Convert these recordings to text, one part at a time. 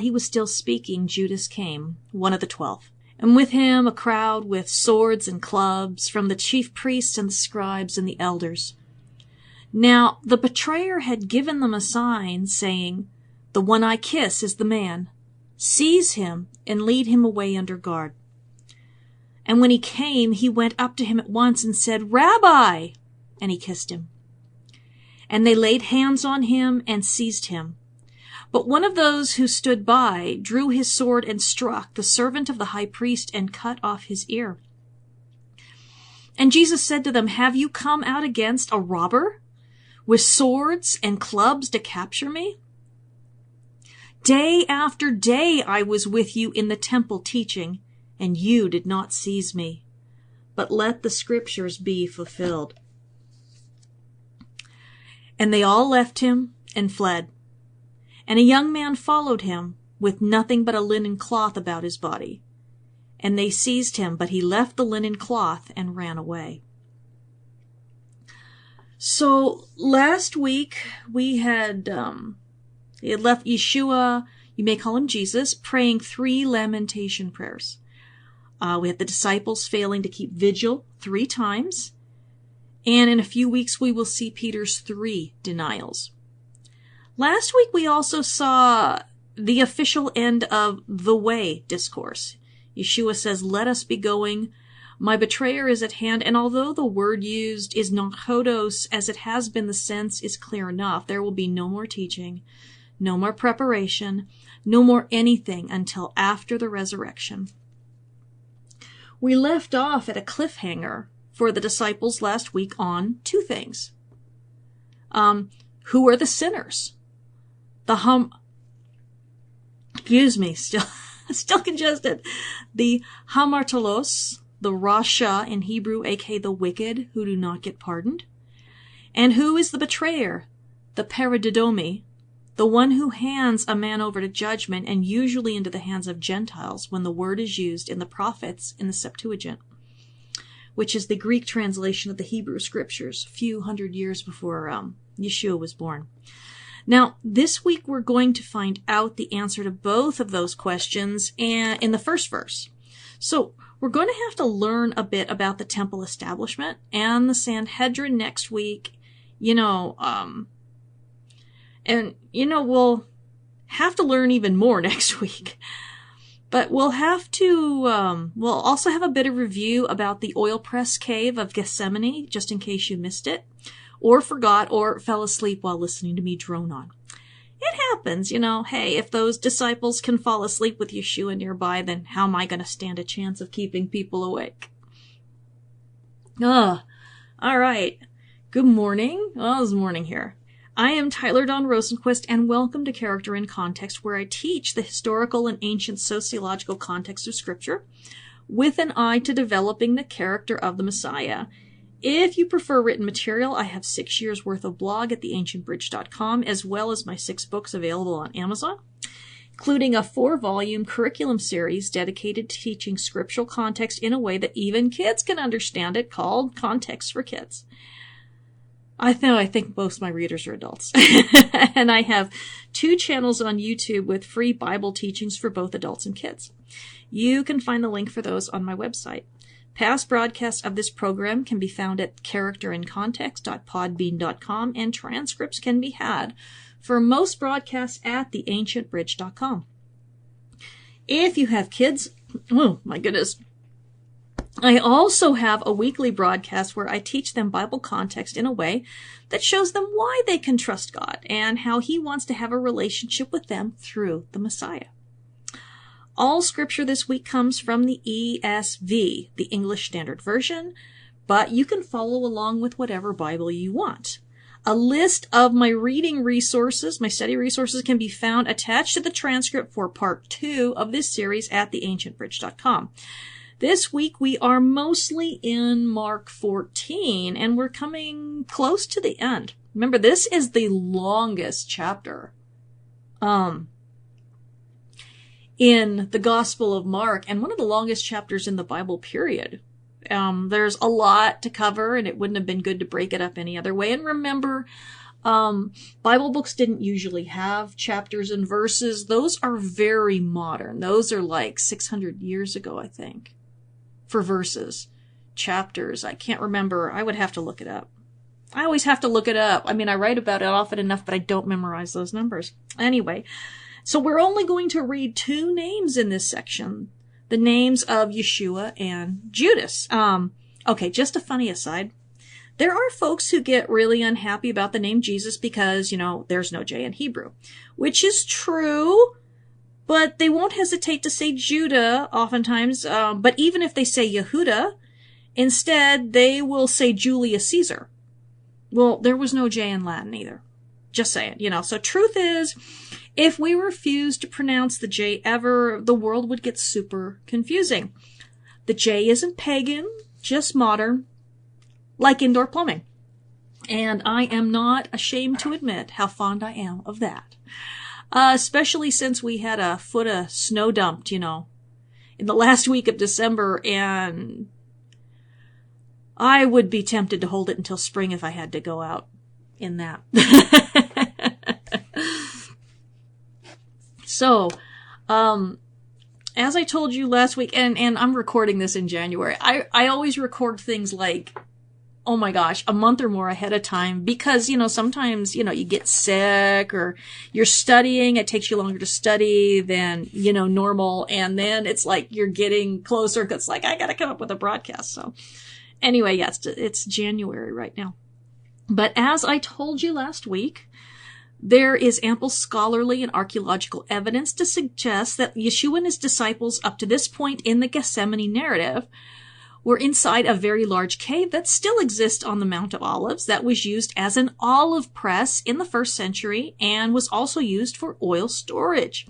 he was still speaking, Judas came, one of the 12, and with him a crowd with swords and clubs from the chief priests and the scribes and the elders. Now the betrayer had given them a sign, saying, "The one I kiss is the man. Seize him and lead him away under guard." And when he came, he went up to him at once and said, "Rabbi!" And he kissed him. And they laid hands on him and seized him. But one of those who stood by drew his sword and struck the servant of the high priest and cut off his ear. And Jesus said to them, "Have you come out against a robber with swords and clubs to capture me? Day after day I was with you in the temple teaching, and you did not seize me. But let the scriptures be fulfilled." And they all left him and fled. And a young man followed him with nothing but a linen cloth about his body. And they seized him, but he left the linen cloth and ran away. So last week we had left Yeshua, you may call him Jesus, praying 3 lamentation prayers. We had the disciples failing to keep vigil 3 times. And in a few weeks we will see Peter's 3 denials. Last week we also saw the official end of the way discourse. Yeshua says, "Let us be going. My betrayer is at hand." And although the word used is not hodos, as it has been, the sense is clear enough. There will be no more teaching, no more preparation, no more anything until after the resurrection. We left off at a cliffhanger for the disciples last week on 2 things. Who are the sinners? Still congested. The hamartolos, the rasha in Hebrew, aka the wicked, who do not get pardoned. And who is the betrayer? The paradidomi, the one who hands a man over to judgment, and usually into the hands of Gentiles when the word is used in the prophets in the Septuagint, which is the Greek translation of the Hebrew scriptures, a few hundred years before Yeshua was born. Now, this week we're going to find out the answer to both of those questions in the first verse. So we're going to have to learn a bit about the temple establishment and the Sanhedrin next week. We'll have to learn even more next week. But we'll also have a bit of review about the oil press cave of Gethsemane, just in case you missed it, or forgot, or fell asleep while listening to me drone on. It happens, hey, if those disciples can fall asleep with Yeshua nearby, then how am I going to stand a chance of keeping people awake? All right. Good morning. Well, it's morning here. I am Tyler Dawn Rosenquist, and welcome to Character in Context, where I teach the historical and ancient sociological context of Scripture with an eye to developing the character of the Messiah. If you prefer written material, I have 6 years' worth of blog at theancientbridge.com, as well as my 6 books available on Amazon, including a 4-volume curriculum series dedicated to teaching scriptural context in a way that even kids can understand it, called Context for Kids. I think most of my readers are adults. And I have 2 channels on YouTube with free Bible teachings for both adults and kids. You can find the link for those on my website. Past broadcasts of this program can be found at characterincontext.podbean.com, and transcripts can be had for most broadcasts at theancientbridge.com. If you have kids, oh my goodness, I also have a weekly broadcast where I teach them Bible context in a way that shows them why they can trust God and how He wants to have a relationship with them through the Messiah. All scripture this week comes from the ESV, the English Standard Version, but you can follow along with whatever Bible you want. A list of my reading resources, my study resources, can be found attached to the transcript for part 2 of this series at theancientbridge.com. This week we are mostly in Mark 14, and we're coming close to the end. Remember, this is the longest chapter in the Gospel of Mark, and one of the longest chapters in the Bible, period. There's a lot to cover, and it wouldn't have been good to break it up any other way. And remember, Bible books didn't usually have chapters and verses. Those are very modern. Those are like 600 years ago, I think, for verses. Chapters, I can't remember. I would have to look it up. I always have to look it up. I mean, I write about it often enough, but I don't memorize those numbers. Anyway, so we're only going to read 2 names in this section. The names of Yeshua and Judas. Okay, just a funny aside. There are folks who get really unhappy about the name Jesus because, there's no J in Hebrew, which is true, but they won't hesitate to say Judah oftentimes. But even if they say Yehuda, instead they will say Julius Caesar. Well, there was no J in Latin either. Just saying, So truth is, if we refuse to pronounce the J ever, the world would get super confusing. The J isn't pagan, just modern, like indoor plumbing. And I am not ashamed to admit how fond I am of that. Especially since we had a foot of snow dumped, in the last week of December, and I would be tempted to hold it until spring if I had to go out in that. So, as I told you last week, and I'm recording this in January, I always record things like, oh my gosh, a month or more ahead of time because, sometimes, you get sick or you're studying. It takes you longer to study than, normal. And then it's like you're getting closer because like, I got to come up with a broadcast. So anyway, yeah, it's January right now. But as I told you last week, there is ample scholarly and archaeological evidence to suggest that Yeshua and his disciples up to this point in the Gethsemane narrative were inside a very large cave that still exists on the Mount of Olives that was used as an olive press in the 1st century and was also used for oil storage.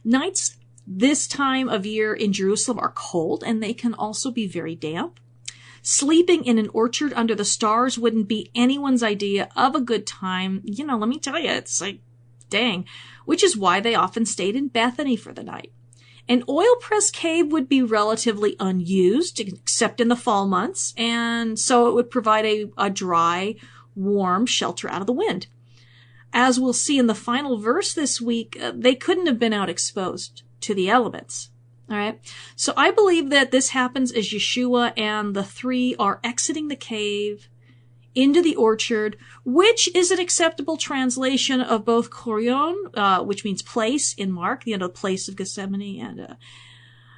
Nights this time of year in Jerusalem are cold and they can also be very damp. Sleeping in an orchard under the stars wouldn't be anyone's idea of a good time. Let me tell you, it's like, dang, which is why they often stayed in Bethany for the night. An oil press cave would be relatively unused, except in the fall months, and so it would provide a dry, warm shelter out of the wind. As we'll see in the final verse this week, they couldn't have been out exposed to the elements. All right. So I believe that this happens as Yeshua and the 3 are exiting the cave into the orchard, which is an acceptable translation of both Korion, which means place in Mark, the place of Gethsemane,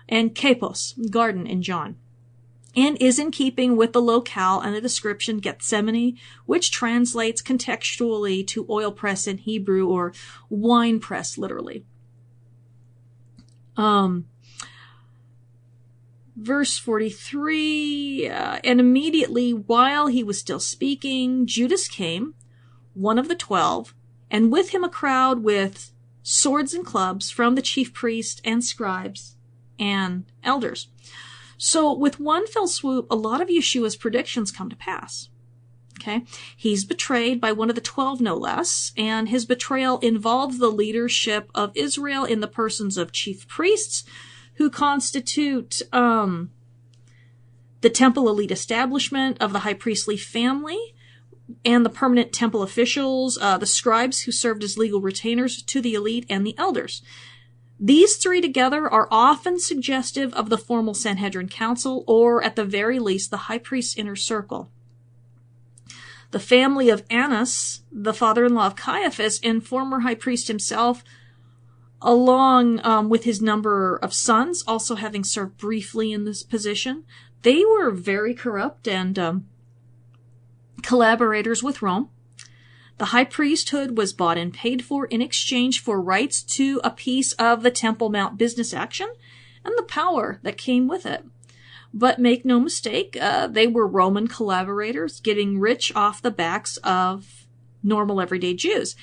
and Kapos, garden in John, and is in keeping with the locale and the description Gethsemane, which translates contextually to oil press in Hebrew or wine press, literally. Verse 43, and immediately while he was still speaking, Judas came, one of the 12, and with him a crowd with swords and clubs from the chief priests and scribes and elders. So with one fell swoop, a lot of Yeshua's predictions come to pass. Okay. He's betrayed by one of the 12, no less, and his betrayal involves the leadership of Israel in the persons of chief priests, who constitute the temple elite establishment of the high priestly family and the permanent temple officials, the scribes who served as legal retainers to the elite, and the elders. These 3 together are often suggestive of the formal Sanhedrin council, or at the very least, the high priest's inner circle. The family of Annas, the father-in-law of Caiaphas and former high priest himself, along with his number of sons, also having served briefly in this position, they were very corrupt and collaborators with Rome. The high priesthood was bought and paid for in exchange for rights to a piece of the Temple Mount business action and the power that came with it. But make no mistake, they were Roman collaborators getting rich off the backs of normal everyday Jews.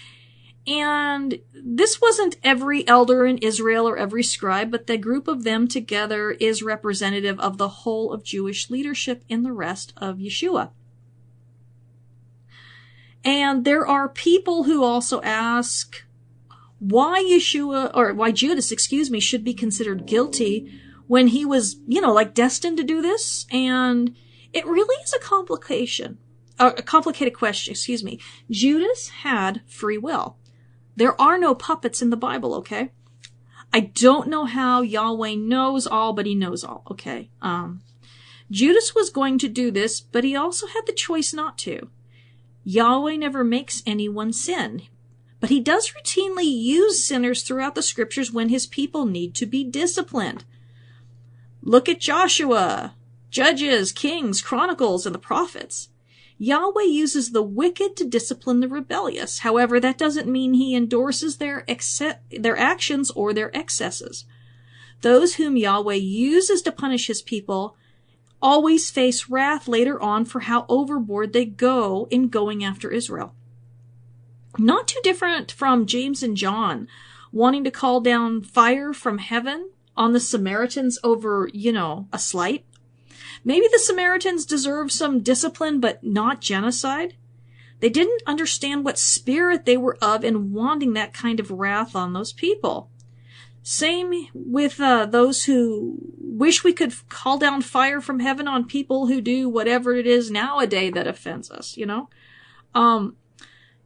And this wasn't every elder in Israel or every scribe, but the group of them together is representative of the whole of Jewish leadership in the rest of Yeshua. And there are people who also ask why Judas, should be considered guilty when he was, destined to do this. And it really is a complication a complicated question, excuse me. Judas had free will. There are no puppets in the Bible, okay? I don't know how Yahweh knows all, but he knows all, okay? Judas was going to do this, but he also had the choice not to. Yahweh never makes anyone sin, but he does routinely use sinners throughout the scriptures when his people need to be disciplined. Look at Joshua, Judges, Kings, Chronicles, and the prophets. Yahweh uses the wicked to discipline the rebellious. However, that doesn't mean he endorses their actions or their excesses. Those whom Yahweh uses to punish his people always face wrath later on for how overboard they go in going after Israel. Not too different from James and John wanting to call down fire from heaven on the Samaritans over, a slight. Maybe the Samaritans deserve some discipline, but not genocide. They didn't understand what spirit they were of in wanting that kind of wrath on those people. Same with those who wish we could call down fire from heaven on people who do whatever it is nowadays that offends us,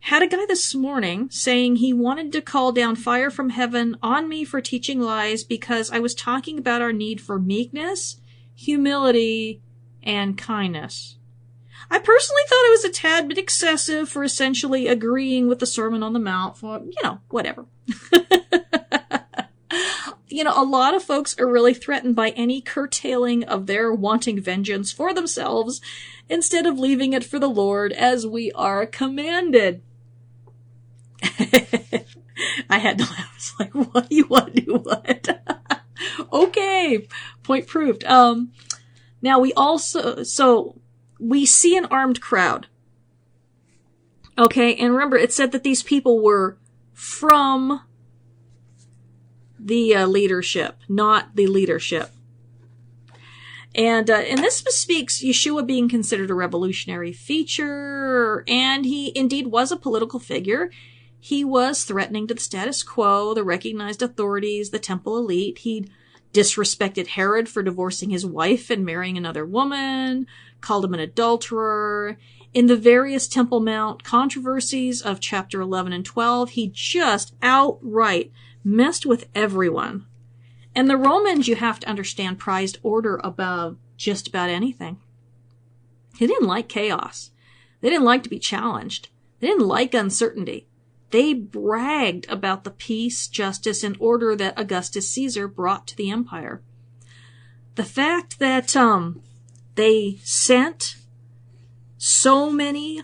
Had a guy this morning saying he wanted to call down fire from heaven on me for teaching lies because I was talking about our need for meekness, humility, and kindness. I personally thought it was a tad bit excessive for essentially agreeing with the Sermon on the Mount for, whatever. A lot of folks are really threatened by any curtailing of their wanting vengeance for themselves instead of leaving it for the Lord as we are commanded. I had to laugh. It's like, what do you want to do? What? Okay. Point proved. Now we see an armed crowd. Okay. And remember, it said that these people were from the leadership, not the leadership. And this bespeaks Yeshua being considered a revolutionary feature, and he indeed was a political figure. He was threatening to the status quo, the recognized authorities, the temple elite. He disrespected Herod for divorcing his wife and marrying another woman, called him an adulterer. In the various Temple Mount controversies of chapter 11 and 12, he just outright messed with everyone. And the Romans, you have to understand, prized order above just about anything. They didn't like chaos. They didn't like to be challenged. They didn't like uncertainty. They bragged about the peace, justice, and order that Augustus Caesar brought to the empire. The fact that they sent so many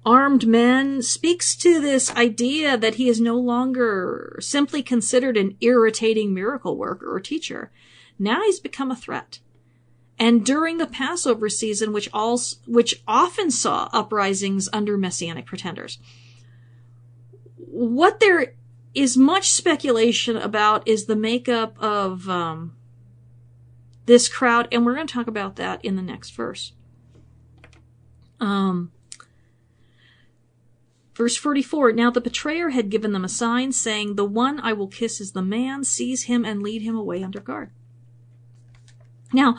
armed men speaks to this idea that he is no longer simply considered an irritating miracle worker or teacher. Now he's become a threat. And during the Passover season, which often saw uprisings under Messianic pretenders, what there is much speculation about is the makeup of this crowd, and we're going to talk about that in the next verse. Verse 44, now the betrayer had given them a sign, saying, the one I will kiss is the man, seize him and lead him away under guard. Now,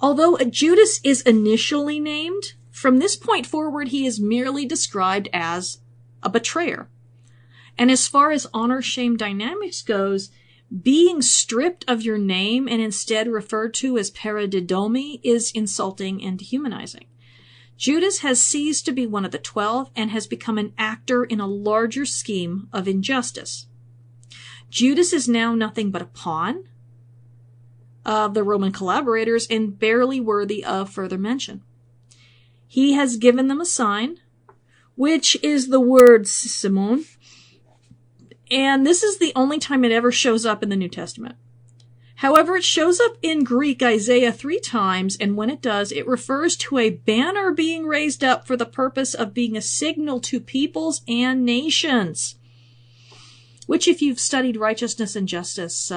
although Judas is initially named, from this point forward he is merely described as a betrayer. And as far as honor-shame dynamics goes, being stripped of your name and instead referred to as paradidomi is insulting and dehumanizing. Judas has ceased to be one of the 12 and has become an actor in a larger scheme of injustice. Judas is now nothing but a pawn of the Roman collaborators and barely worthy of further mention. He has given them a sign, which is the word Simon, and this is the only time it ever shows up in the New Testament. However, it shows up in Greek Isaiah 3 times, and when it does, it refers to a banner being raised up for the purpose of being a signal to peoples and nations. Which, if you've studied righteousness and justice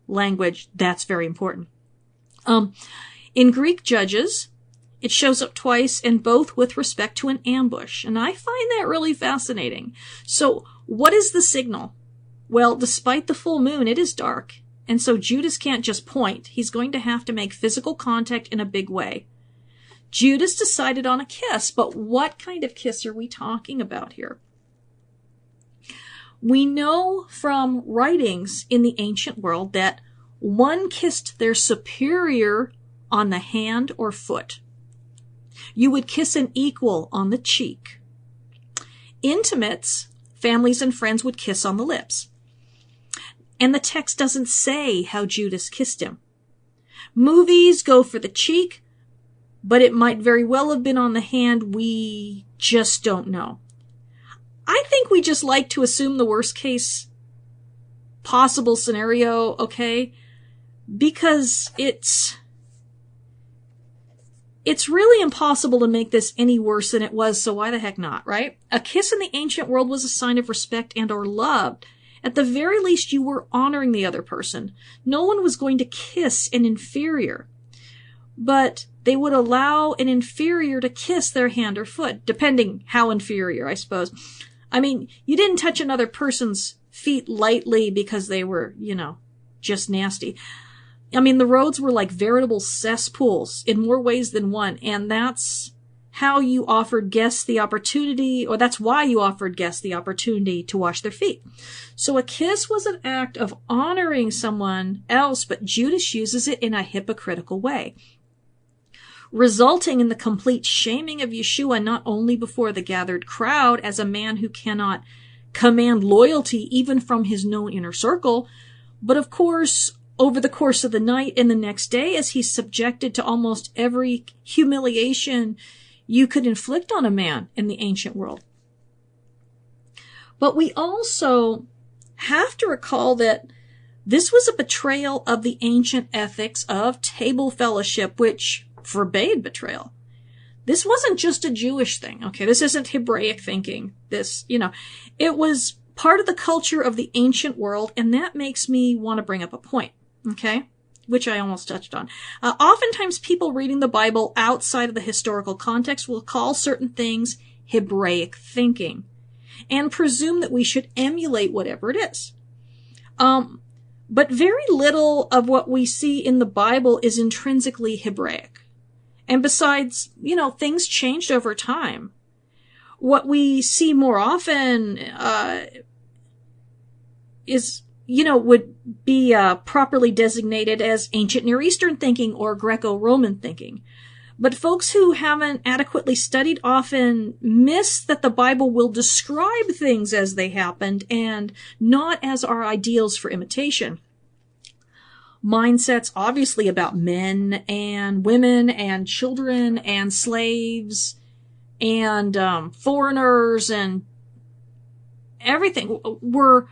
language, that's very important. In Greek Judges, it shows up twice, and both with respect to an ambush, and I find that really fascinating. So, what is the signal? Well, despite the full moon, it is dark. And so Judas can't just point. He's going to have to make physical contact in a big way. Judas decided on a kiss, but what kind of kiss are we talking about here? We know from writings in the ancient world that one kissed their superior on the hand or foot. You would kiss an equal on the cheek. Intimates, families and friends, would kiss on the lips. And the text doesn't say how Judas kissed him. Movies go for the cheek, but it might very well have been on the hand. We just don't know. I think we just like to assume the worst case possible scenario, okay? Because it's really impossible to make this any worse than it was, so why the heck not, right? A kiss in the ancient world was a sign of respect and or love. At the very least, you were honoring the other person. No one was going to kiss an inferior. But they would allow an inferior to kiss their hand or foot, depending how inferior, I suppose. I mean, you didn't touch another person's feet lightly because they were, just nasty. I mean, the roads were like veritable cesspools in more ways than one, and that's how you offered guests the opportunity, or that's why you offered guests the opportunity to wash their feet. So a kiss was an act of honoring someone else, but Judas uses it in a hypocritical way, resulting in the complete shaming of Yeshua not only before the gathered crowd as a man who cannot command loyalty even from his known inner circle, but of course over the course of the night and the next day as he's subjected to almost every humiliation you could inflict on a man in the ancient world. But we also have to recall that this was a betrayal of the ancient ethics of table fellowship, which forbade betrayal. This wasn't just a Jewish thing, okay? This isn't Hebraic thinking. It was part of the culture of the ancient world, and that makes me want to bring up a point, okay? Which I almost touched on. Oftentimes people reading the Bible outside of the historical context will call certain things Hebraic thinking and presume that we should emulate whatever it is. But very little of what we see in the Bible is intrinsically Hebraic. And besides, things changed over time. What we see more often would be properly designated as ancient Near Eastern thinking or Greco-Roman thinking. But folks who haven't adequately studied often miss that the Bible will describe things as they happened and not as our ideals for imitation. Mindsets obviously about men and women and children and slaves and foreigners and everything were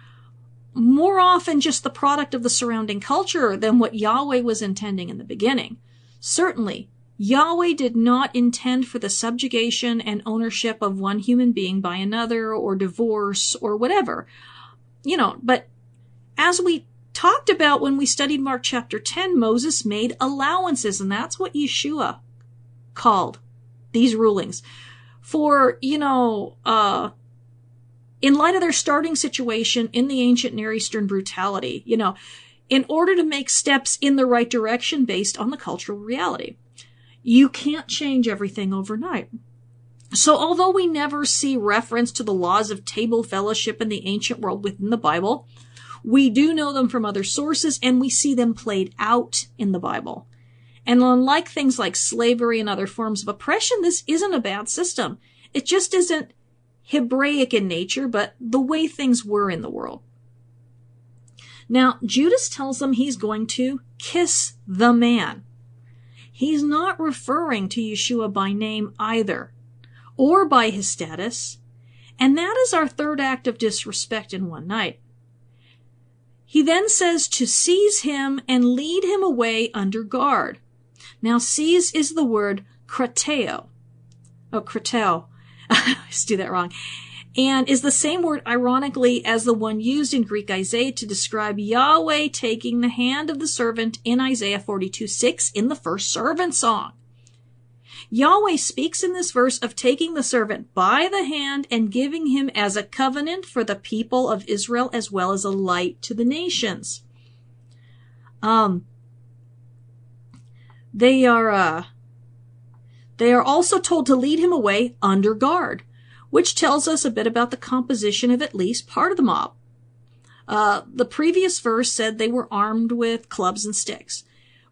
more often just the product of the surrounding culture than what Yahweh was intending in the beginning. Certainly, Yahweh did not intend for the subjugation and ownership of one human being by another or divorce or whatever. But as we talked about when we studied Mark chapter 10, Moses made allowances, and that's what Yeshua called these rulings. For, in light of their starting situation in the ancient Near Eastern brutality, in order to make steps in the right direction based on the cultural reality. You can't change everything overnight. So although we never see reference to the laws of table fellowship in the ancient world within the Bible, we do know them from other sources, and we see them played out in the Bible. And unlike things like slavery and other forms of oppression, this isn't a bad system. It just isn't Hebraic in nature, but the way things were in the world. Now, Judas tells them he's going to kiss the man. He's not referring to Yeshua by name either, or by his status, and that is our third act of disrespect in one night. He then says to seize him and lead him away under guard. Now, seize is the word krateo. Krateo. I always do that wrong. And is the same word, ironically, as the one used in Greek Isaiah to describe Yahweh taking the hand of the servant in Isaiah 42:6 in the first servant song. Yahweh speaks in this verse of taking the servant by the hand and giving him as a covenant for the people of Israel as well as a light to the nations. The They are also told to lead him away under guard, which tells us a bit about the composition of at least part of the mob. The previous verse said they were armed with clubs and sticks,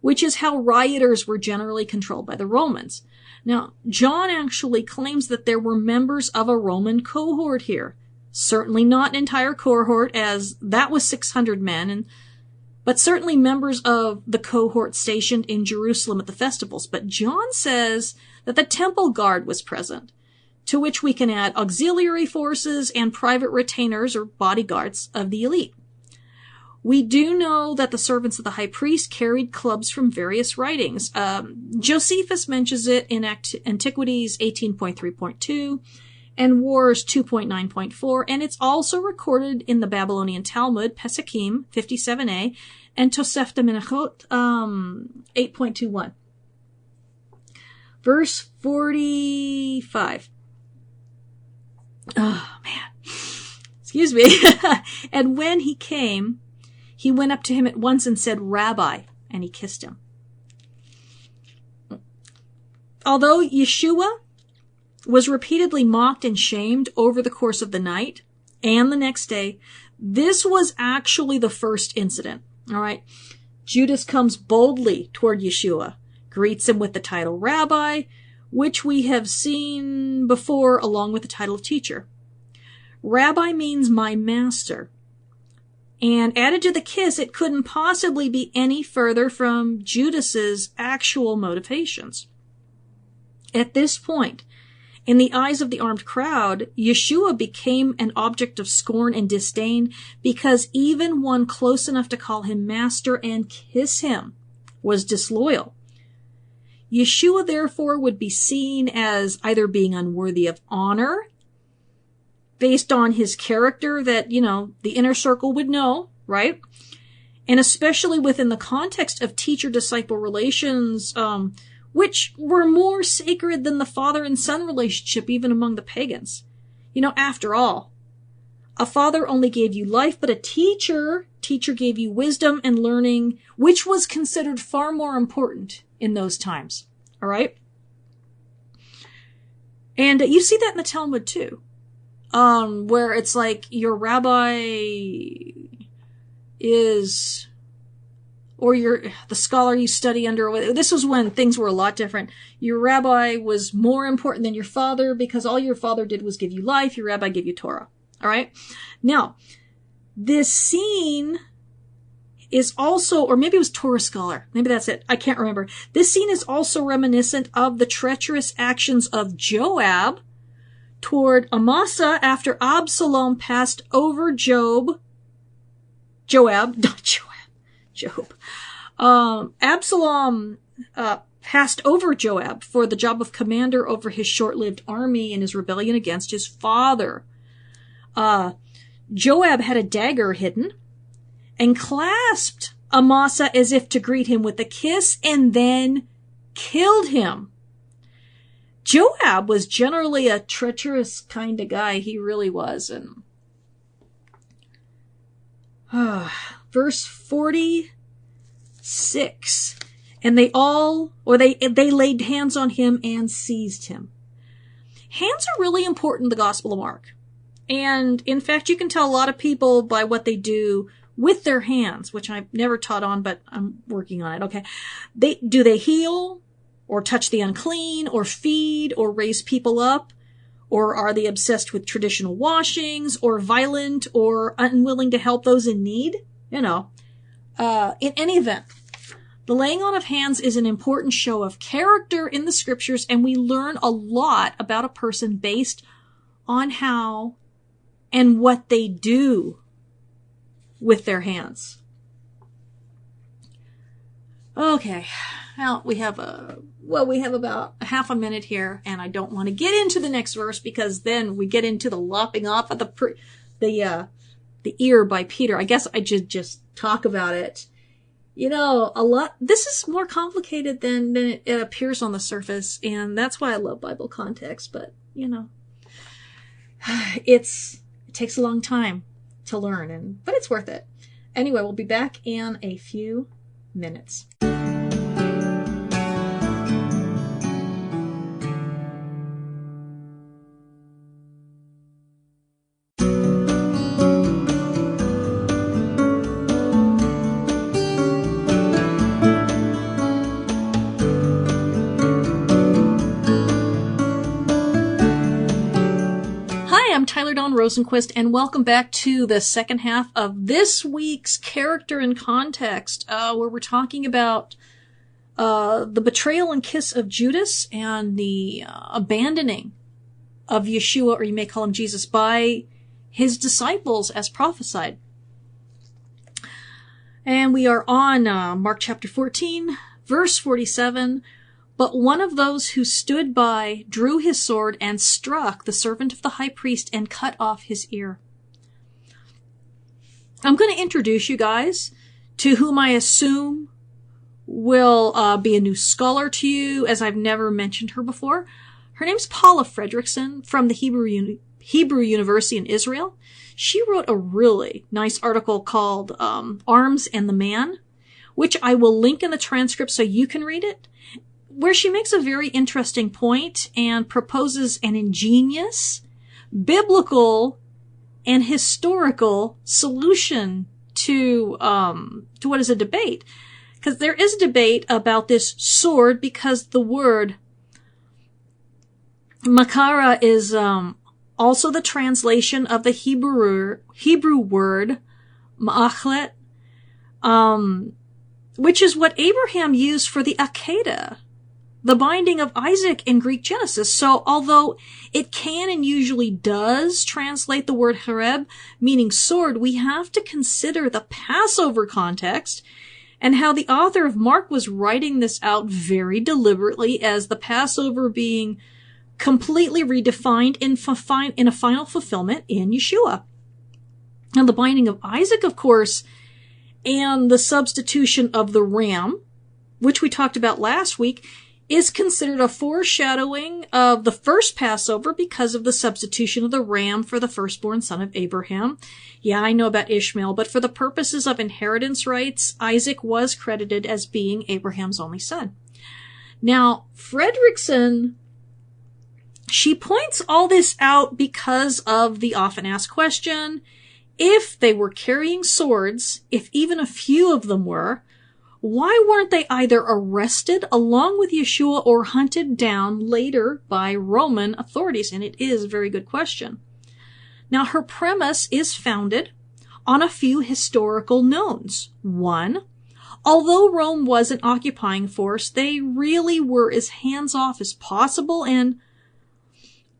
which is how rioters were generally controlled by the Romans. Now, John actually claims that there were members of a Roman cohort here. Certainly not an entire cohort, as that was 600 men, but certainly members of the cohort stationed in Jerusalem at the festivals. But John says that the temple guard was present, to which we can add auxiliary forces and private retainers or bodyguards of the elite. We do know that the servants of the high priest carried clubs from various writings. Josephus mentions it in Antiquities 18.3.2 and Wars 2.9.4, and it's also recorded in the Babylonian Talmud, Pesakim 57a, and Tosefta Menachot 8.21. Verse 45. Oh, man. Excuse me. And when he came, he went up to him at once and said, Rabbi, and he kissed him. Although Yeshua was repeatedly mocked and shamed over the course of the night and the next day, this was actually the first incident. All right. Judas comes boldly toward Yeshua, greets him with the title Rabbi, which we have seen before along with the title of teacher. Rabbi means my master. And added to the kiss, it couldn't possibly be any further from Judas's actual motivations. At this point, in the eyes of the armed crowd, Yeshua became an object of scorn and disdain because even one close enough to call him master and kiss him was disloyal. Yeshua, therefore, would be seen as either being unworthy of honor, based on his character that, the inner circle would know, right? And especially within the context of teacher-disciple relations, which were more sacred than the father and son relationship even among the pagans. After all, a father only gave you life, but a teacher gave you wisdom and learning, which was considered far more important in those times. All right? And you see that in the Talmud too. Where it's like your rabbi is, or the scholar you study under, this was when things were a lot different. Your rabbi was more important than your father because all your father did was give you life. Your rabbi gave you Torah. All right. Now, this scene is also, or maybe it was Torah scholar. Maybe that's it. I can't remember. This scene is also reminiscent of the treacherous actions of Joab toward Amasa after Absalom passed over Joab. Absalom passed over Joab for the job of commander over his short-lived army in his rebellion against his father. Joab had a dagger hidden and clasped Amasa as if to greet him with a kiss and then killed him. Joab was generally a treacherous kind of guy. He really was. And verse 46. And they laid hands on him and seized him. Hands are really important in the Gospel of Mark. And in fact, you can tell a lot of people by what they do with their hands, which I've never taught on, but I'm working on it. Okay. Do they heal? Or touch the unclean, or feed, or raise people up? Or are they obsessed with traditional washings, or violent, or unwilling to help those in need? In any event, the laying on of hands is an important show of character in the scriptures, and we learn a lot about a person based on how and what they do with their hands. Okay. Well, we have about a half a minute here, and I don't want to get into the next verse because then we get into the lopping off of the ear by Peter. I guess I should just talk about it. A lot. This is more complicated than it appears on the surface, and that's why I love Bible context. But it takes a long time to learn, but it's worth it. Anyway, we'll be back in a few minutes. Rosenquist, and welcome back to the second half of this week's Character and Context, where we're talking about the betrayal and kiss of Judas and the abandoning of Yeshua, or you may call him Jesus, by his disciples as prophesied. And we are on Mark chapter 14, verse 47. But one of those who stood by drew his sword and struck the servant of the high priest and cut off his ear. I'm going to introduce you guys to whom I assume will be a new scholar to you, as I've never mentioned her before. Her name's Paula Fredrickson from the Hebrew University in Israel. She wrote a really nice article called Arms and the Man, which I will link in the transcript so you can read it, where she makes a very interesting point and proposes an ingenious, biblical, and historical solution to what is a debate. Because there is debate about this sword, because the word makara is also the translation of the Hebrew word ma'achlet, which is what Abraham used for the Akedah, the binding of Isaac in Greek Genesis. So although it can and usually does translate the word hereb, meaning sword, we have to consider the Passover context and how the author of Mark was writing this out very deliberately as the Passover being completely redefined in a final fulfillment in Yeshua. Now the binding of Isaac, of course, and the substitution of the ram, which we talked about last week, is considered a foreshadowing of the first Passover because of the substitution of the ram for the firstborn son of Abraham. Yeah, I know about Ishmael, but for the purposes of inheritance rights, Isaac was credited as being Abraham's only son. Now, Fredrickson, she points all this out because of the often asked question, if they were carrying swords, if even a few of them were, why weren't they either arrested along with Yeshua or hunted down later by Roman authorities? And it is a very good question. Now, her premise is founded on a few historical knowns. One, although Rome was an occupying force, they really were as hands-off as possible, and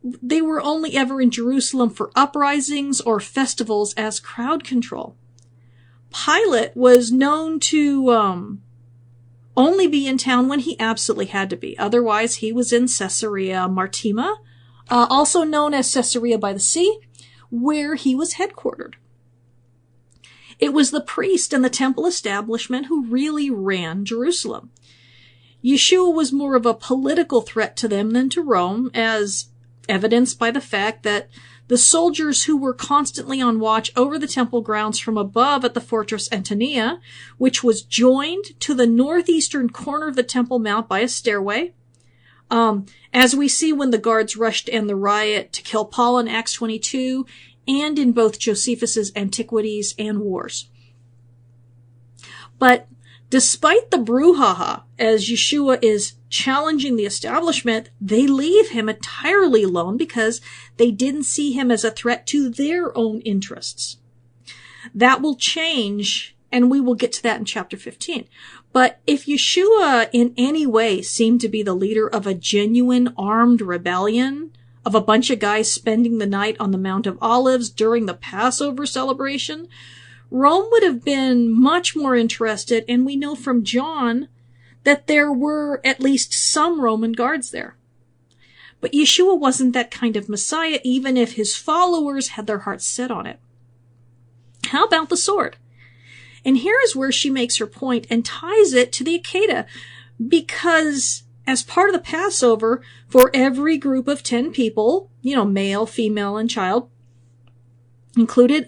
they were only ever in Jerusalem for uprisings or festivals as crowd control. Pilate was known to only be in town when he absolutely had to be. Otherwise, he was in Caesarea Maritima, also known as Caesarea by the Sea, where he was headquartered. It was the priest and the temple establishment who really ran Jerusalem. Yeshua was more of a political threat to them than to Rome, as evidenced by the fact that the soldiers who were constantly on watch over the temple grounds from above at the fortress Antonia, which was joined to the northeastern corner of the Temple Mount by a stairway, as we see when the guards rushed in the riot to kill Paul in Acts 22, and in both Josephus's Antiquities and Wars. But despite the brouhaha, as Yeshua is challenging the establishment, they leave him entirely alone because they didn't see him as a threat to their own interests. That will change, and we will get to that in chapter 15. But if Yeshua in any way seemed to be the leader of a genuine armed rebellion, of a bunch of guys spending the night on the Mount of Olives during the Passover celebration, Rome would have been much more interested, and we know from John that there were at least some Roman guards there. But Yeshua wasn't that kind of Messiah, even if his followers had their hearts set on it. How about the sword? And here is where she makes her point and ties it to the Akedah, because as part of the Passover, for every group of 10 people, male, female, and child included,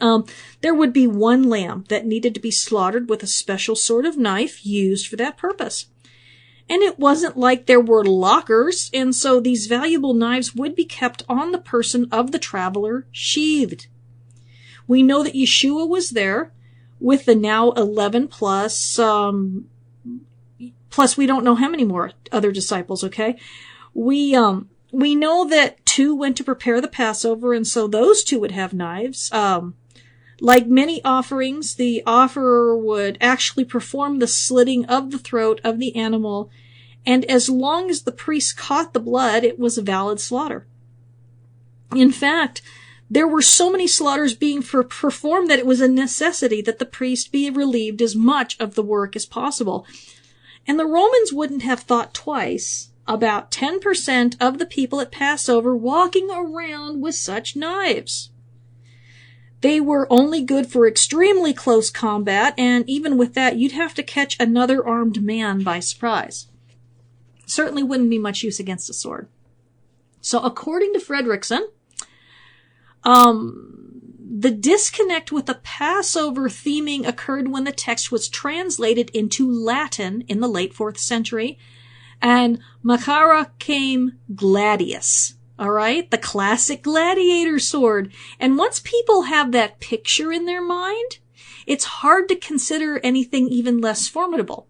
there would be one lamb that needed to be slaughtered with a special sort of knife used for that purpose. And it wasn't like there were lockers, and so these valuable knives would be kept on the person of the traveler sheathed. We know that Yeshua was there with the now 11 plus we don't know how many more other disciples, okay? We We know that 2 went to prepare the Passover, and so those 2 would have knives. Like many offerings, the offerer would actually perform the slitting of the throat of the animal, and as long as the priest caught the blood, it was a valid slaughter. In fact, there were so many slaughters being performed that it was a necessity that the priest be relieved as much of the work as possible. And the Romans wouldn't have thought twice about 10% of the people at Passover walking around with such knives. They were only good for extremely close combat, and even with that, you'd have to catch another armed man by surprise. Certainly wouldn't be much use against a sword. So according to Fredrickson, the disconnect with the Passover theming occurred when the text was translated into Latin in the late 4th century, and Macara came gladius. All right, the classic gladiator sword. And once people have that picture in their mind, it's hard to consider anything even less formidable.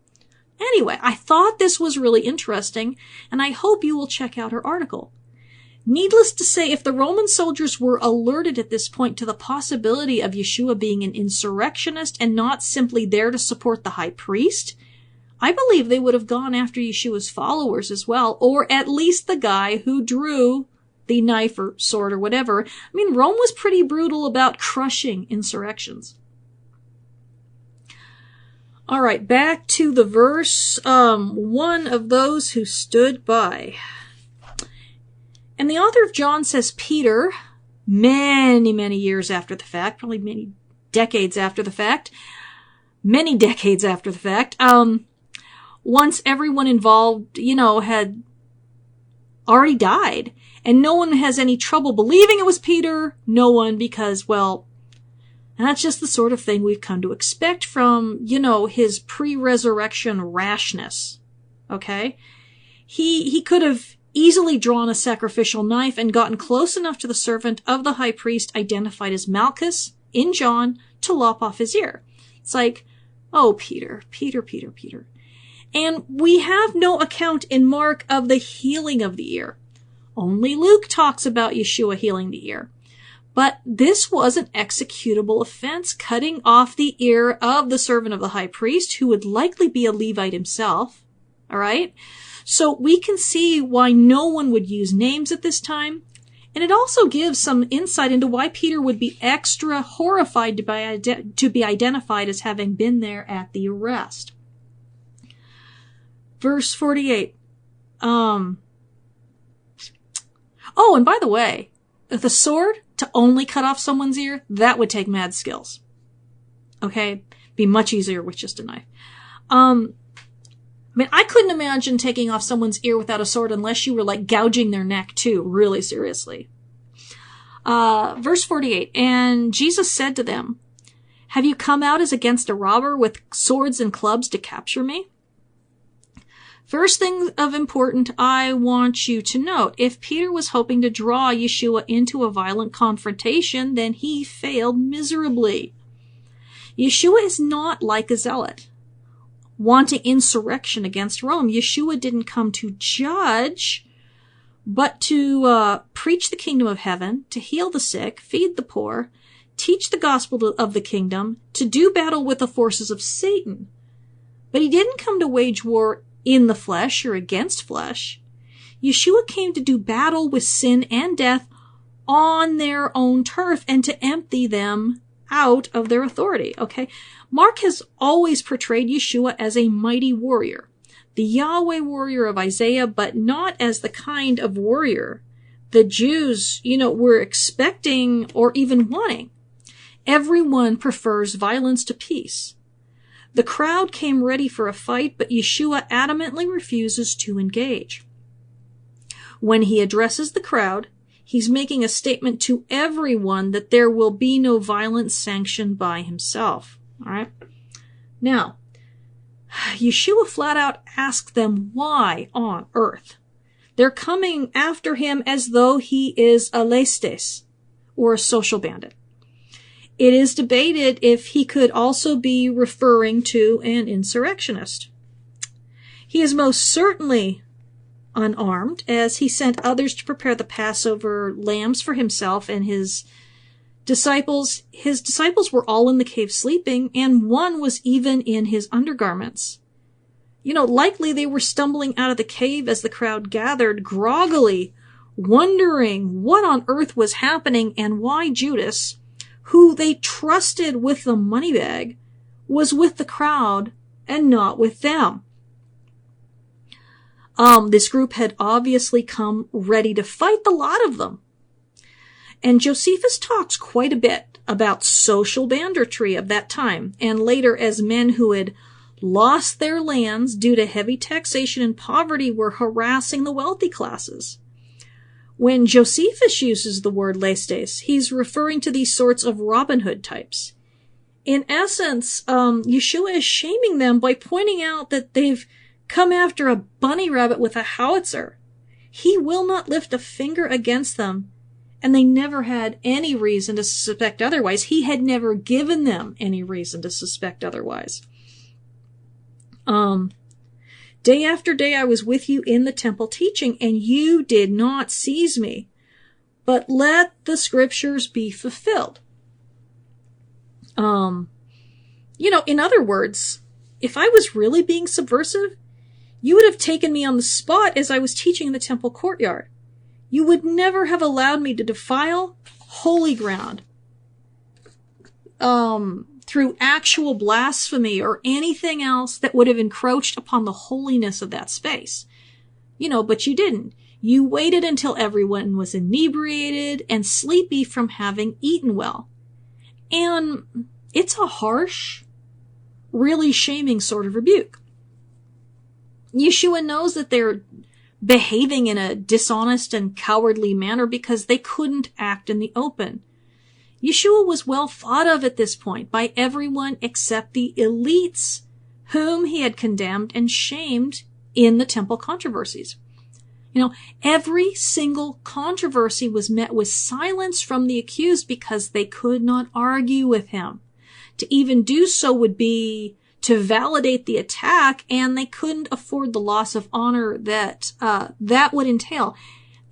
Anyway, I thought this was really interesting, and I hope you will check out her article. Needless to say, if the Roman soldiers were alerted at this point to the possibility of Yeshua being an insurrectionist and not simply there to support the high priest, I believe they would have gone after Yeshua's followers as well, or at least the guy who drew the knife or sword or whatever. I mean, Rome was pretty brutal about crushing insurrections. All right, back to the verse, one of those who stood by. And the author of John says Peter, many, many years after the fact, probably many decades after the fact, once everyone involved, had already died. And no one has any trouble believing it was Peter. No one, because, well, that's just the sort of thing we've come to expect from, his pre-resurrection rashness. Okay? He could have easily drawn a sacrificial knife and gotten close enough to the servant of the high priest identified as Malchus in John to lop off his ear. It's like, oh, Peter. And we have no account in Mark of the healing of the ear. Only Luke talks about Yeshua healing the ear. But this was an executable offense, cutting off the ear of the servant of the high priest, who would likely be a Levite himself. All right? So we can see why no one would use names at this time. And it also gives some insight into why Peter would be extra horrified to be identified as having been there at the arrest. Verse 48. Oh, and by the way, the sword, to only cut off someone's ear, that would take mad skills. Okay? Be much easier with just a knife. I couldn't imagine taking off someone's ear without a sword unless you were like gouging their neck too, really seriously. Verse 48, and Jesus said to them, "Have you come out as against a robber with swords and clubs to capture me?" First thing of importance I want you to note, if Peter was hoping to draw Yeshua into a violent confrontation, then he failed miserably. Yeshua is not like a zealot, wanting insurrection against Rome. Yeshua didn't come to judge, but to preach the kingdom of heaven, to heal the sick, feed the poor, teach the gospel of the kingdom, to do battle with the forces of Satan. But he didn't come to wage war in the flesh or against flesh. Yeshua came to do battle with sin and death on their own turf and to empty them out of their authority. Okay? Mark has always portrayed Yeshua as a mighty warrior, the Yahweh warrior of Isaiah, but not as the kind of warrior the Jews, were expecting or even wanting. Everyone prefers violence to peace. The crowd came ready for a fight, but Yeshua adamantly refuses to engage. When he addresses the crowd, he's making a statement to everyone that there will be no violence sanctioned by himself. All right? Now, Yeshua flat out asked them why on earth. They're coming after him as though he is a lestes, or a social bandit. It is debated if he could also be referring to an insurrectionist. He is most certainly unarmed, as he sent others to prepare the Passover lambs for himself and his disciples. His disciples were all in the cave sleeping, and one was even in his undergarments. Likely they were stumbling out of the cave as the crowd gathered, groggily, wondering what on earth was happening and why Judas, who they trusted with the money bag, was with the crowd and not with them. This group had obviously come ready to fight the lot of them. And Josephus talks quite a bit about social banditry of that time, and later as men who had lost their lands due to heavy taxation and poverty were harassing the wealthy classes. When Josephus uses the word lestes, he's referring to these sorts of Robin Hood types. In essence, Yeshua is shaming them by pointing out that they've come after a bunny rabbit with a howitzer. He will not lift a finger against them, and they never had any reason to suspect otherwise. He had never given them any reason to suspect otherwise. Day after day I was with you in the temple teaching, and you did not seize me. But let the scriptures be fulfilled. In other words, if I was really being subversive, you would have taken me on the spot as I was teaching in the temple courtyard. You would never have allowed me to defile holy ground through actual blasphemy or anything else that would have encroached upon the holiness of that space. But you didn't. You waited until everyone was inebriated and sleepy from having eaten well. And it's a harsh, really shaming sort of rebuke. Yeshua knows that they're behaving in a dishonest and cowardly manner because they couldn't act in the open. Yeshua was well thought of at this point by everyone except the elites, whom he had condemned and shamed in the temple controversies. Every single controversy was met with silence from the accused because they could not argue with him. To even do so would be to validate the attack, and they couldn't afford the loss of honor that that would entail.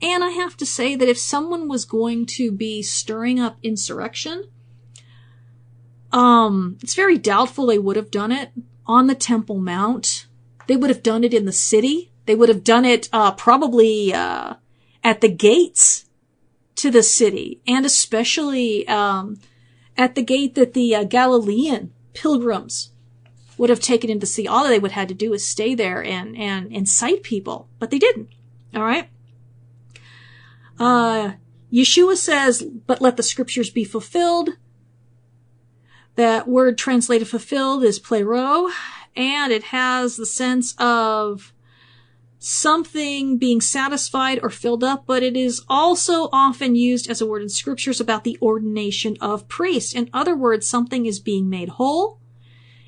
And I have to say that if someone was going to be stirring up insurrection, it's very doubtful they would have done it on the Temple Mount. They would have done it in the city. They would have done it probably at the gates to the city, and especially at the gate that the Galilean pilgrims would have taken in to see. All they would have had to do is stay there and incite people, but they didn't. All right. Yeshua says, but let the scriptures be fulfilled. That word translated fulfilled is plero, and it has the sense of something being satisfied or filled up, but it is also often used as a word in scriptures about the ordination of priests. In other words, something is being made whole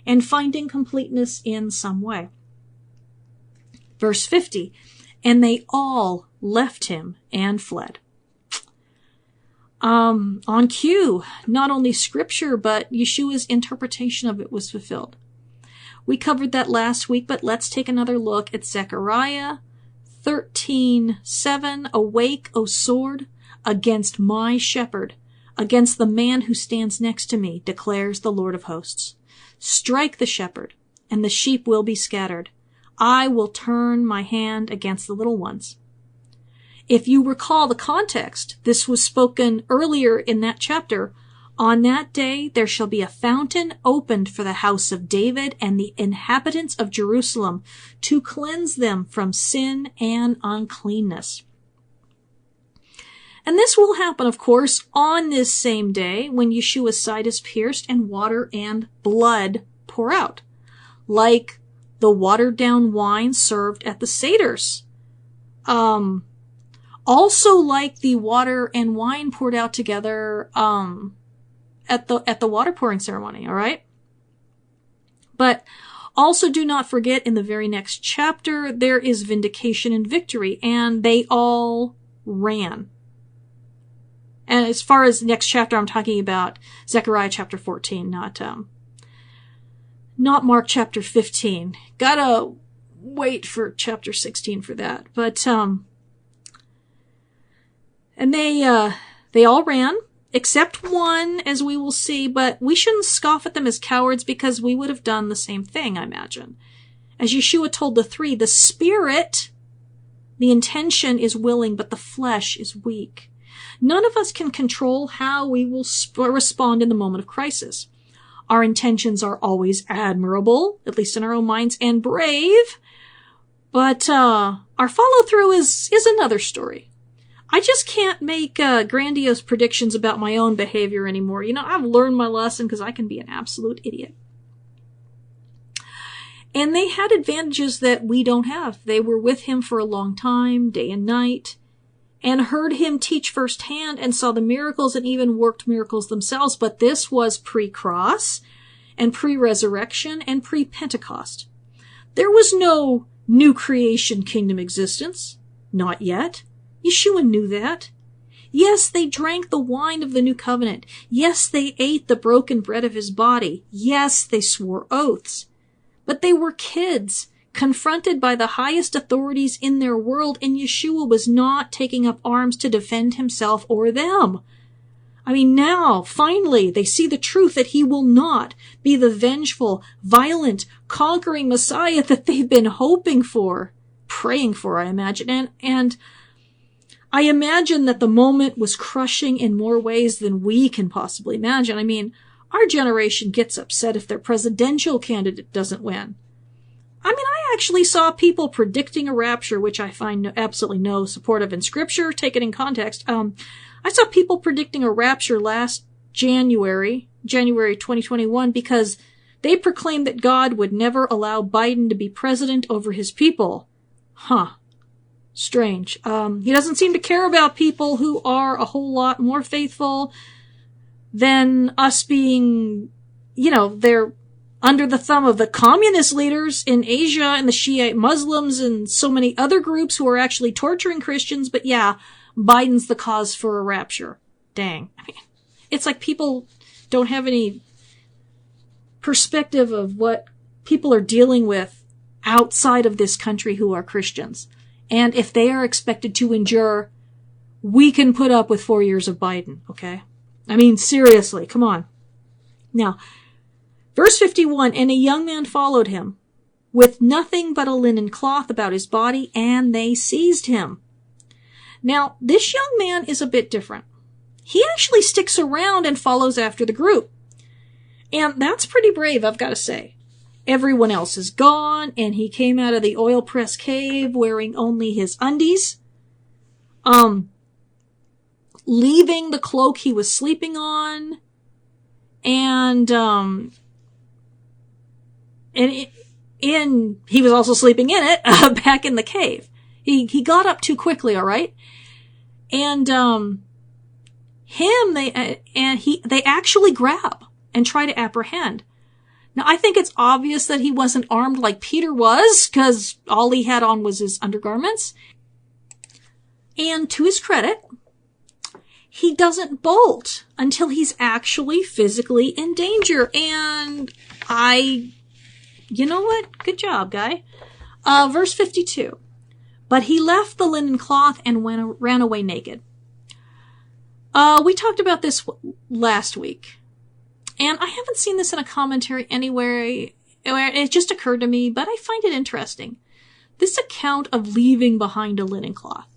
and finding completeness in some way. Verse 50, and they all left him and fled. On cue, not only scripture, but Yeshua's interpretation of it was fulfilled. We covered that last week, but let's take another look at Zechariah 13:7. Awake, O sword, against my shepherd, against the man who stands next to me, declares the Lord of hosts. Strike the shepherd, and the sheep will be scattered. I will turn my hand against the little ones. If you recall the context, this was spoken earlier in that chapter. On that day there shall be a fountain opened for the house of David and the inhabitants of Jerusalem, to cleanse them from sin and uncleanness. And this will happen, of course, on this same day when Yeshua's side is pierced and water and blood pour out, like the watered-down wine served at the Seders. Also like the water and wine poured out together at the water pouring ceremony, all right? But also do not forget, in the very next chapter, there is vindication and victory, and they all ran. And as far as the next chapter, I'm talking about Zechariah chapter 14, not Mark chapter 15. Gotta wait for chapter 16 for that. But, and they all ran, except one, as we will see, but we shouldn't scoff at them as cowards because we would have done the same thing, I imagine. As Yeshua told the three, the spirit, the intention is willing, but the flesh is weak. None of us can control how we will respond in the moment of crisis. Our intentions are always admirable, at least in our own minds, and brave, but our follow-through is another story. I just can't make grandiose predictions about my own behavior anymore. You know, I've learned my lesson because I can be an absolute idiot. And they had advantages that we don't have. They were with him for a long time, day and night, and heard him teach firsthand and saw the miracles and even worked miracles themselves. But this was pre-cross and pre-resurrection and pre-Pentecost. There was no new creation kingdom existence. Not yet. Yeshua knew that. Yes, they drank the wine of the new covenant. Yes, they ate the broken bread of his body. Yes, they swore oaths. But they were kids, confronted by the highest authorities in their world, and Yeshua was not taking up arms to defend himself or them. I mean, now, finally, they see the truth that he will not be the vengeful, violent, conquering Messiah that they've been hoping for, praying for, I imagine. And I imagine that the moment was crushing in more ways than we can possibly imagine. I mean, our generation gets upset if their presidential candidate doesn't win. I mean, I actually saw people predicting a rapture, which I find absolutely no support of in Scripture, take it in context. I saw people predicting a rapture last January 2021, because they proclaimed that God would never allow Biden to be president over his people. Huh. Strange. He doesn't seem to care about people who are a whole lot more faithful than us being, you know, they're under the thumb of the communist leaders in Asia and the Shiite Muslims and so many other groups who are actually torturing Christians. But yeah, Biden's the cause for a rapture. Dang. I mean, it's like people don't have any perspective of what people are dealing with outside of this country who are Christians. And if they are expected to endure, we can put up with 4 years of Biden, okay? I mean, seriously, come on. Now, verse 51, and a young man followed him with nothing but a linen cloth about his body, and they seized him. Now, this young man is a bit different. He actually sticks around and follows after the group. And that's pretty brave, I've got to say. Everyone else is gone, and he came out of the oil press cave wearing only his undies. Leaving the cloak he was sleeping on, and he was also sleeping in it, back in the cave. He got up too quickly, all right? And they actually grab and try to apprehend. Now, I think it's obvious that he wasn't armed like Peter was, because all he had on was his undergarments. And to his credit, he doesn't bolt until he's actually physically in danger. And you know what? Good job, guy. Verse 52. But he left the linen cloth and ran away naked. We talked about this last week. And I haven't seen this in a commentary anywhere. It just occurred to me, but I find it interesting. This account of leaving behind a linen cloth.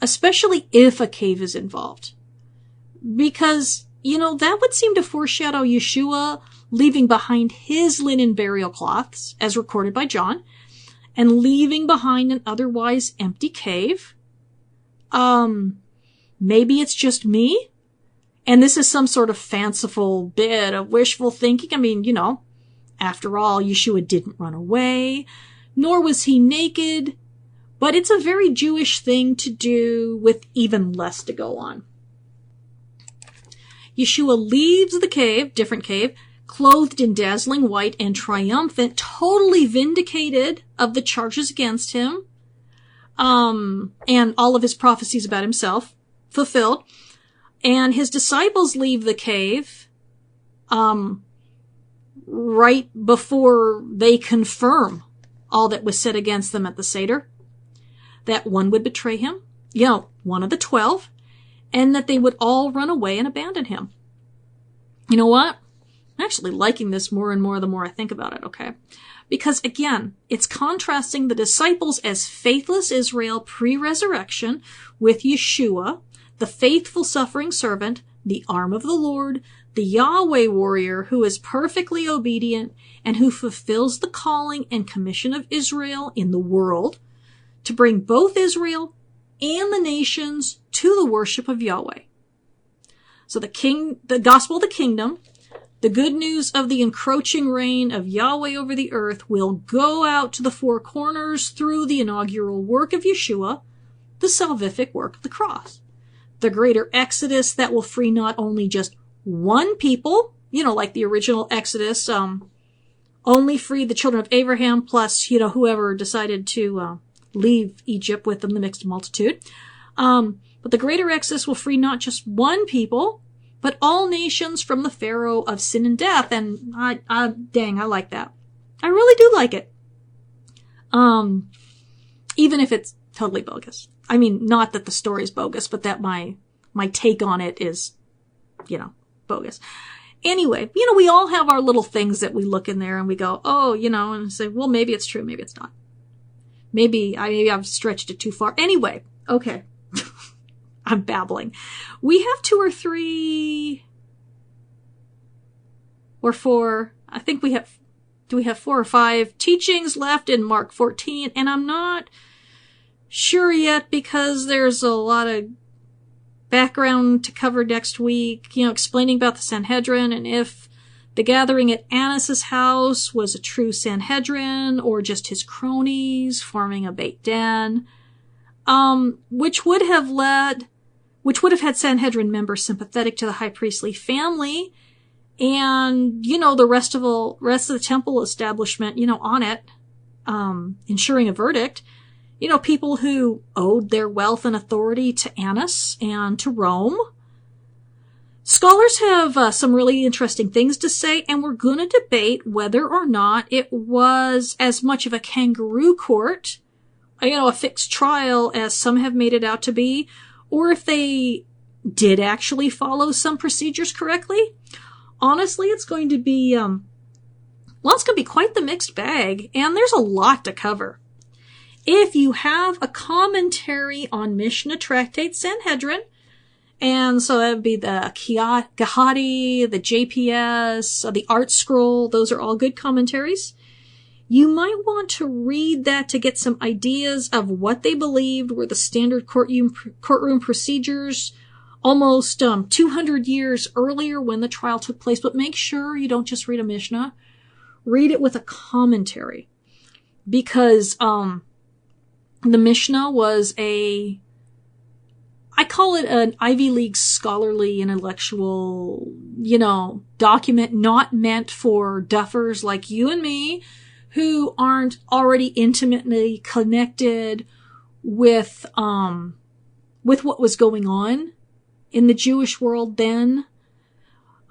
Especially if a cave is involved. Because, you know, that would seem to foreshadow Yeshua leaving behind his linen burial cloths, as recorded by John, and leaving behind an otherwise empty cave. Maybe it's just me, and this is some sort of fanciful bit of wishful thinking. I mean, you know, after all, Yeshua didn't run away, nor was he naked. But it's a very Jewish thing to do with even less to go on. Yeshua leaves the cave, different cave, clothed in dazzling white and triumphant, totally vindicated of the charges against him, and all of his prophecies about himself fulfilled. And his disciples leave the cave, right before they confirm all that was said against them at the Seder, that one would betray him, one of the 12, and that they would all run away and abandon him. You know what? I'm actually liking this more and more the more I think about it, okay? Because again, it's contrasting the disciples as faithless Israel pre-resurrection with Yeshua, the faithful suffering servant, the arm of the Lord, the Yahweh warrior who is perfectly obedient and who fulfills the calling and commission of Israel in the world to bring both Israel and the nations to the worship of Yahweh. So the gospel of the kingdom, the good news of the encroaching reign of Yahweh over the earth will go out to the four corners through the inaugural work of Yeshua, the salvific work of the cross. The greater exodus that will free not only just one people, like the original Exodus, only freed the children of Abraham plus, whoever decided to leave Egypt with them, the mixed multitude. But the greater exodus will free not just one people, but all nations from the Pharaoh of sin and death. And I like that. I really do like it. Even if it's totally bogus. I mean, not that the story is bogus, but that my take on it is, bogus. Anyway, we all have our little things that we look in there and we go, oh, and say, well, maybe it's true, maybe it's not. Maybe I've stretched it too far. Anyway, okay. I'm babbling. We have 2 or 3 or 4, I think do we have 4 or 5 teachings left in Mark 14? And I'm not sure yet because there's a lot of background to cover next week, explaining about the Sanhedrin and if the gathering at Annas' house was a true Sanhedrin or just his cronies forming a bait den, which would have had Sanhedrin members sympathetic to the high priestly family and, the rest of the temple establishment, on it, ensuring a verdict. People who owed their wealth and authority to Annas and to Rome. Scholars have some really interesting things to say, and we're going to debate whether or not it was as much of a kangaroo court, a fixed trial as some have made it out to be, or if they did actually follow some procedures correctly. Honestly, it's going to be, it's going to be quite the mixed bag, and there's a lot to cover. If you have a commentary on Mishnah Tractate Sanhedrin, and so that would be the Gehati, the JPS, the Art Scroll, those are all good commentaries. You might want to read that to get some ideas of what they believed were the standard courtroom procedures almost 200 years earlier when the trial took place. But make sure you don't just read a Mishnah. Read it with a commentary. Because the Mishnah was I call it an Ivy League scholarly intellectual, document not meant for duffers like you and me who aren't already intimately connected with what was going on in the Jewish world then.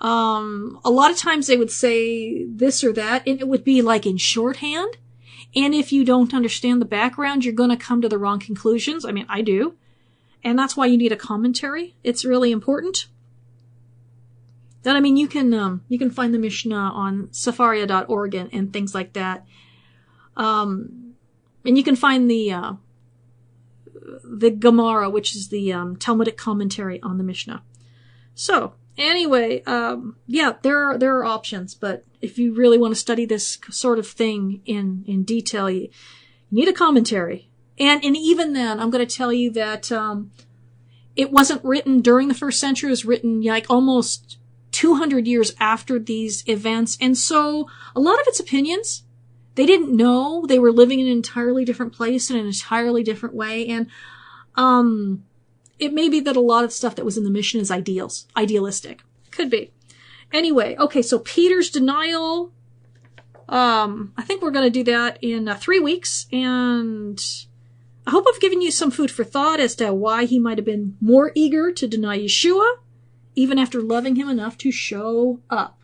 A lot of times they would say this or that, and it would be like in shorthand. And if you don't understand the background, you're going to come to the wrong conclusions. I mean, I do. And that's why you need a commentary. It's really important. You can find the Mishnah on Sefaria.org and things like that. And you can find the Gemara, which is the Talmudic commentary on the Mishnah. So, anyway, there are options, but if you really want to study this sort of thing in detail, you need a commentary. And even then, I'm going to tell you that it wasn't written during the first century. It was written almost 200 years after these events. And so a lot of its opinions, they didn't know. They were living in an entirely different place in an entirely different way. And it may be that a lot of stuff that was in the Mishnah is idealistic. Could be. Anyway, okay, so Peter's denial. I think we're going to do that in 3 weeks. And I hope I've given you some food for thought as to why he might have been more eager to deny Yeshua, even after loving him enough to show up.